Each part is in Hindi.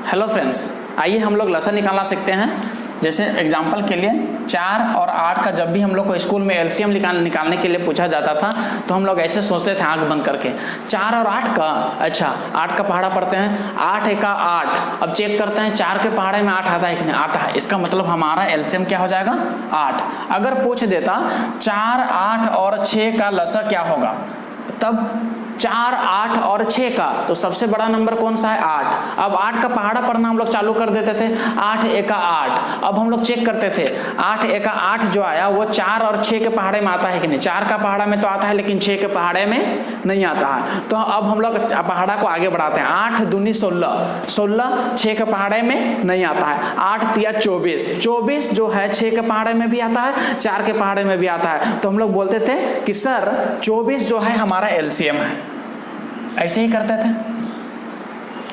हेलो फ्रेंड्स, आइए हम लोग लसन निकालना सीखते हैं। जैसे एग्जांपल के लिए 4 और 8 का जब भी हम लोग को स्कूल में एलसीएम निकालने के लिए पूछा जाता था तो हम लोग ऐसे सोचते थे आंख बंद करके, 4 और 8 का, अच्छा 8 का पहाड़ा पढ़ते हैं, 8 एका 8। अब चेक करते हैं 4 के पहाड़े में 8 आता है कि नहीं आता है। इसका मतलब हमारा एलसीएम क्या हो जाएगा, 8। अगर पूछ देता 4, 8 और 6 का लसा क्या होगा, तब 4, 8 और 6 का तो सबसे बड़ा नंबर कौन सा है, 8। अब 8 का पहाड़ा पढ़ना हम लोग चालू कर देते थे, 8 एका 8। अब हम लोग चेक करते थे 8 एका 8 जो आया वो 4 और 6 के पहाड़े में आता है कि नहीं। 4 का पहाड़ा में तो आता है लेकिन 6 के पहाड़े में नहीं आता है। तो अब हम लोग पहाड़ा को आगे बढ़ाते हैं, 8 दूनी 16, 16 6 के पहाड़े में नहीं आता है। 8 तिया 24, 24 जो है 6 के पहाड़े में भी आता है, 4 के पहाड़े में भी आता है। तो हम लोग बोलते थे कि सर 24 जो है हमारा एलसीएम है। ऐसे ही करते थे,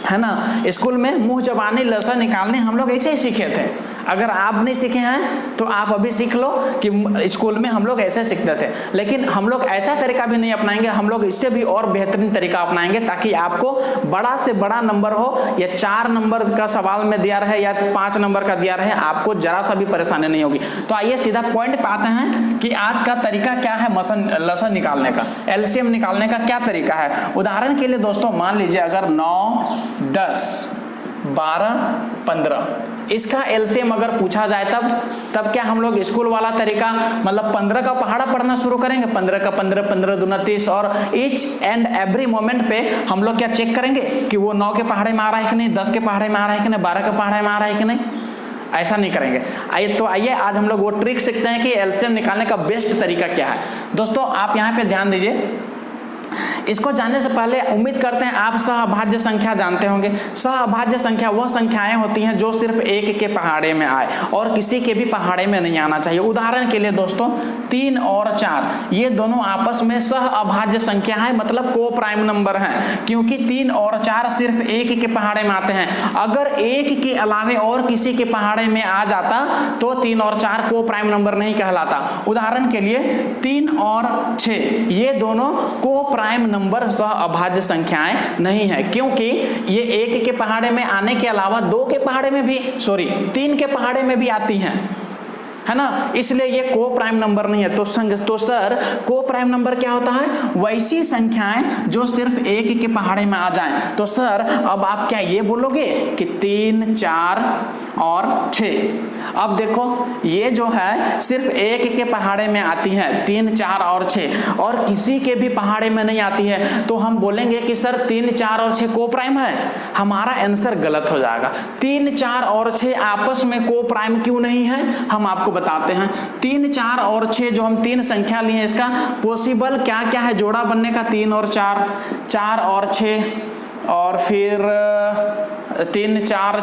है ना। स्कूल में मुंह जबानी लसा निकालने हम लोग ऐसे ही सीखे थे। अगर आप नहीं सीखे हैं तो आप अभी सीख लो कि स्कूल में हम लोग ऐसे सीखते थे। लेकिन हम लोग ऐसा तरीका भी नहीं अपनाएंगे, हम लोग इससे भी और बेहतरीन तरीका अपनाएंगे ताकि आपको बड़ा से बड़ा नंबर हो, या 4 नंबर का सवाल में दिया रहे या 5 नंबर का दिया रहे, आपको जरा सा भी परेशानी नहीं होगी। तो आइए सीधा पॉइंट पे आते हैं कि आज का तरीका क्या है लसन निकालने का, एलसीएम निकालने का क्या तरीका है। उदाहरण के लिए दोस्तों मान लीजिए अगर 9, 10, 12, 15 इसका एलसीएम अगर पूछा जाए तब क्या हम लोग स्कूल वाला तरीका मतलब 15 का पहाड़ा पढ़ना शुरू करेंगे, 15 का 15, 15 दूना 30, और ईच एंड एवरी मोमेंट पे हम लोग क्या चेक करेंगे कि वो 9 के पहाड़े में आ रहा है कि नहीं, 10 के पहाड़े में आ रहा है कि नहीं, 12 के पहाड़े में आ रहा है कि नहीं। ऐसा नहीं करेंगे। आइए आज हम लोग वो ट्रिक सीखते हैं कि एलसीएम निकालने का बेस्ट तरीका क्या है। दोस्तों आप यहाँ पे ध्यान दीजिए, इसको जानने से पहले उम्मीद करते हैं आप सहअभाज्य संख्या जानते होंगे। सहअभाज्य संख्या वह संख्याएं होती हैं जो सिर्फ एक के पहाड़े में आए और किसी के भी पहाड़े में नहीं आना चाहिए। उदाहरण के लिए दोस्तों 3 और 4 ये दोनों आपस में सहअभाज्य संख्या है, मतलब को प्राइम नंबर हैं, क्योंकि 3 और 4 सिर्फ एक के पहाड़े में आते हैं। अगर एक के अलावे और किसी के पहाड़े में आ जाता तो 3 और 4 को प्राइम नंबर नहीं कहलाता। उदाहरण के लिए 3 और 6 ये दोनों को प्राइम नंबर सहअभाज्य संख्याएं नहीं है, क्योंकि ये एक के पहाड़े में आने के अलावा 2 के पहाड़े में भी 3 के पहाड़े में भी आती हैं, है ना। इसलिए ये को प्राइम नंबर नहीं है। तो सर को प्राइम नंबर क्या होता है, वैसी संख्याएं जो सिर्फ एक के पहाड़े में आ जाएं। तो सर अब आप क्या ये बोलोगे कि 3, 4 और 6। अब देखो ये जो है सिर्फ एक के पहाड़े में आती है 3, 4 और 6, और किसी के भी पहाड़े में नहीं आती है। तो हम बोलेंगे कि सर 3, 4 और 6 को प्राइम है। हमारा आंसर गलत हो जाएगा। 3, 4 और 6 आपस में को प्राइम क्यों नहीं है, हम आपको बताते हैं। 3, 4 और 6 जो हम 3 संख्या लिए हैं, इसका पॉसिबल क्या क्या है जोड़ा बनने का, 3 और 4, 4 और 6, और फिर 3, 4,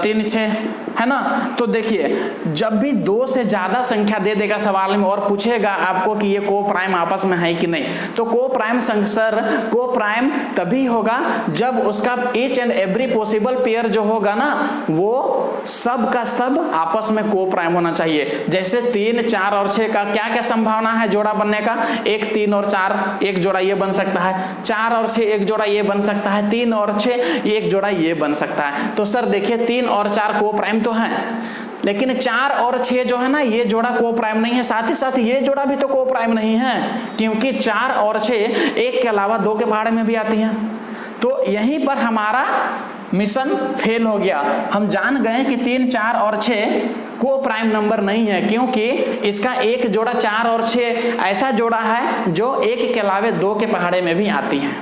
3, 6, है ना। तो देखिए जब भी 2 से ज्यादा संख्या दे देगा सवाल में और पूछेगा आपको कि ये को प्राइम आपस में है कि नहीं, तो को प्राइम सर को प्राइम तभी होगा जब उसका each and every possible pair जो होगा ना वो सब का सब आपस में को प्राइम होना चाहिए। जैसे 3, 4 और 6 का क्या क्या संभावना है जोड़ा बनने का, 1, 3 और 4 एक जोड़ा ये बन सकता है, 4 और 6 एक जोड़ा ये बन सकता है, 3 और 6 एक जोड़ा ये बन सकता है। तो सर देखिए 3 और 4 को प्राइम तो है, लेकिन 4 और 6 जो है ना ये जोड़ा को प्राइम नहीं है, साथ ही साथ ये जोड़ा भी तो को प्राइम नहीं है, क्योंकि 4 और 6 एक के अलावा 2 के पहाड़े में भी आती हैं। तो यहीं पर हमारा मिशन फेल हो गया। हम जान गए कि 3, 4 और 6 को प्राइम नंबर नहीं है, क्योंकि इसका एक जोड़ा 4 और 6 ऐसा जोड़ा है जो एक के अलावे 2 के पहाड़े में भी आती हैं।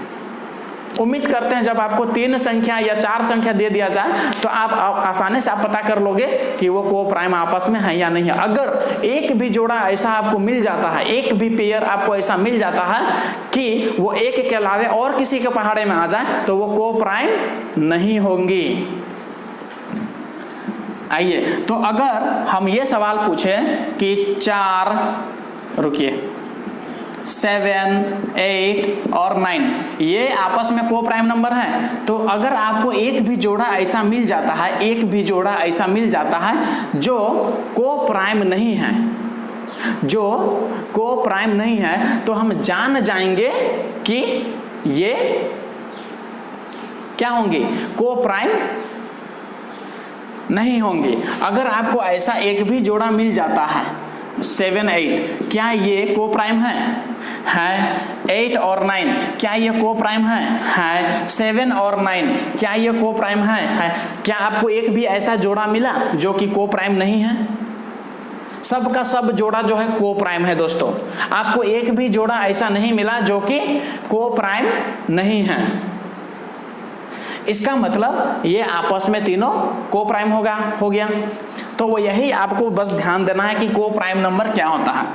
उम्मीद करते हैं जब आपको 3 संख्या या 4 संख्या दे दिया जाए तो आप आसानी से आप पता कर लोगे कि वो को प्राइम आपस में है या नहीं है। अगर एक भी जोड़ा ऐसा आपको मिल जाता है, एक भी पेयर आपको ऐसा मिल जाता है कि वो एक के अलावे और किसी के पहाड़े में आ जाए तो वो को प्राइम नहीं होंगी। आइए तो अगर हम ये सवाल पूछे कि 7, 8 और 9 ये आपस में को प्राइम नंबर है, तो अगर आपको एक भी जोड़ा ऐसा मिल जाता है जो को प्राइम नहीं है, तो हम जान जाएंगे कि ये क्या होंगे, को प्राइम नहीं होंगी। अगर आपको ऐसा एक भी जोड़ा मिल जाता है 7 8, क्या ये को प्राइम है? 8 और 9 क्या ये को प्राइम है? 7 और 9 क्या ये को प्राइम है? क्या आपको एक भी ऐसा जोड़ा मिला जो कि को प्राइम नहीं है? सब का सब जोड़ा जो है को प्राइम है दोस्तों। आपको एक भी जोड़ा ऐसा नहीं मिला जो कि को प्राइम नहीं है। इसका मतलब ये आपस में तीनों को प्राइम हो गया। तो वो यही आपको बस ध्यान देना है कि को प्राइम नंबर क्या होता है।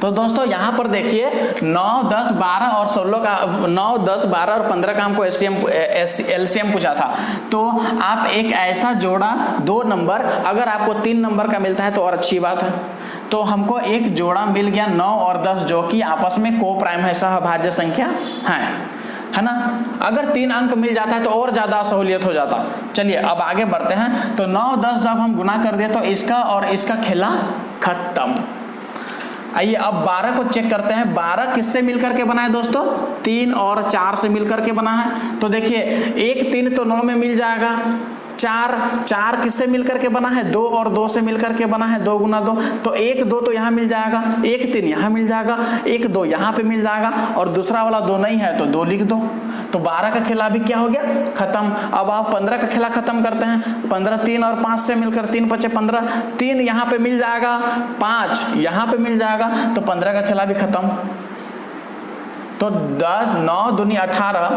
तो दोस्तों यहाँ पर देखिए 9, 10, 12 और 16 का 9, 10, 12 और 15 का हमको एलसीएम पूछा था। तो आप एक ऐसा जोड़ा 2 नंबर, अगर आपको 3 नंबर का मिलता है तो और अच्छी बात है। तो हमको एक जोड़ा मिल गया 9 और 10 जो कि आपस में को प्राइम है, सहभाज्य संख्या है ना। अगर 3 अंक मिल जाता है तो और ज्यादा सहूलियत हो जाता। चलिए अब आगे बढ़ते हैं। तो 9, 10 जब हम गुना कर दिए तो इसका और इसका खेला खत्म। आइए अब 12 को चेक करते हैं। 12 किससे मिलकर के बना है दोस्तों? 3 और 4 से मिलकर के बना है। तो देखिए 1 3 तो 9 में मिल जाएगा। 4 किससे मिलकर के बना है? 2 और 2 से मिलकर के बना है, 2 गुना 2। तो 1 2 तो यहाँ मिल जाएगा, 1 3 यहाँ मिल जाएगा, 1 2 यहाँ पे मिल जाएगा और दूसरा वाला 2 नहीं है तो 2 लिख दो। तो 12 का खेला भी क्या हो गया? खत्म। अब आप 15 का खेला खत्म करते हैं। 15 3 और 5 से मिलकर 3 5 15, 3 यहाँ पे मिल जाएगा, 5 यहाँ पे मिल जाएगा, तो 15 का खेला भी खत्म। तो 10 9 दूनी 18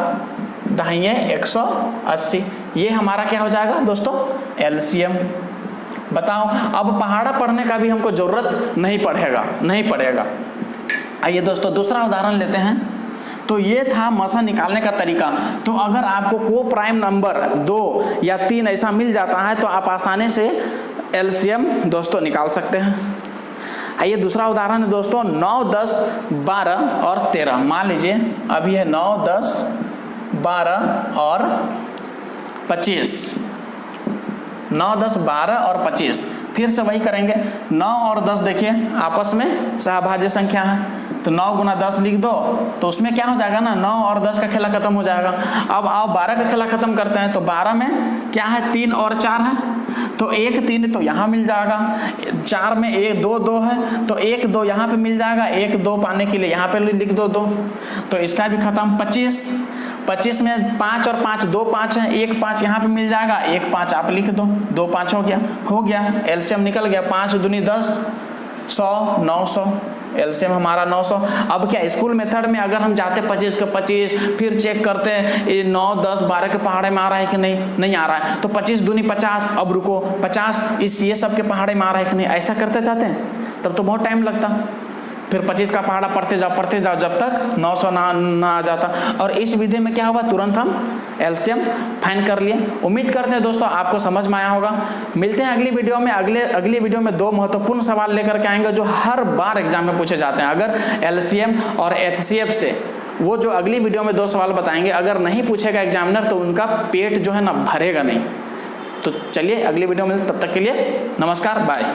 दाहिने 180, ये हमारा क्या हो जाएगा दोस्तों? एलसीएम। बताओ अब पहाड़ा पढ़ने का भी हमको जरूरत नहीं पड़ेगा। आइए दोस्तों दूसरा उदाहरण लेते हैं। तो ये था मसा निकालने का तरीका। तो अगर आपको को प्राइम नंबर 2 या 3 ऐसा मिल जाता है तो आप आसानी से एलसीएम दोस्तों निकाल सकते हैं। आइए दूसरा उदाहरण है दोस्तों 9 10 12 और 13। मान लीजिए अभी है 9 10 12 और 25, 9 10 12 और 25। फिर से वही करेंगे। 9 और 10 देखिए आपस में सहभाज्य संख्या है, तो 9 गुना 10 लिख दो, तो उसमें क्या हो जाएगा ना, 9 और 10 का खेला खत्म हो जाएगा। अब आओ 12 का खेला खत्म करते हैं। तो 12 में क्या है? 3 और 4 है, तो 1 3 तो यहाँ मिल जाएगा। 4 में 1 2 2 है, तो 1 2 यहाँ पे मिल जाएगा। 1 2 पाने के लिए यहाँ पे लिख दो 2, तो इसका भी खत्म। 25 में 5 और 5 2 5 है, 1 5 यहाँ पे मिल जाएगा, 1 5 आप लिख दो, 2 5 हो गया। एलसीएम निकल गया। 5 दूनी 10, 100 900, एलसीएम हमारा 900। अब क्या स्कूल मेथड में अगर हम जाते 25 का 25 फिर चेक करते हैं ये 9 10 12 के पहाड़े में आ रहा है कि नहीं आ रहा है, तो 25 दूनी 50, अब रुको 50 ये सब के पहाड़े में आ रहा है कि नहीं, ऐसा करते जाते हैं तब तो बहुत टाइम लगता। फिर 25 का पहाड़ा पढ़ते जाओ जब तक 900 ना आ जाता। और इस विधि में क्या हुआ, तुरंत हम एलसीएम फाइंड कर लिए। उम्मीद करते हैं दोस्तों आपको समझ में आया होगा। मिलते हैं अगली वीडियो में। अगली वीडियो में 2 महत्वपूर्ण सवाल लेकर के आएंगे जो हर बार एग्जाम में पूछे जाते हैं। अगर एलसीएम और एचसीएफ से वो जो अगली वीडियो में 2 सवाल बताएंगे, अगर नहीं पूछेगा एग्जामिनर तो उनका पेट जो है ना भरेगा नहीं। तो चलिए अगली वीडियो में, तब तक के लिए नमस्कार, बाय।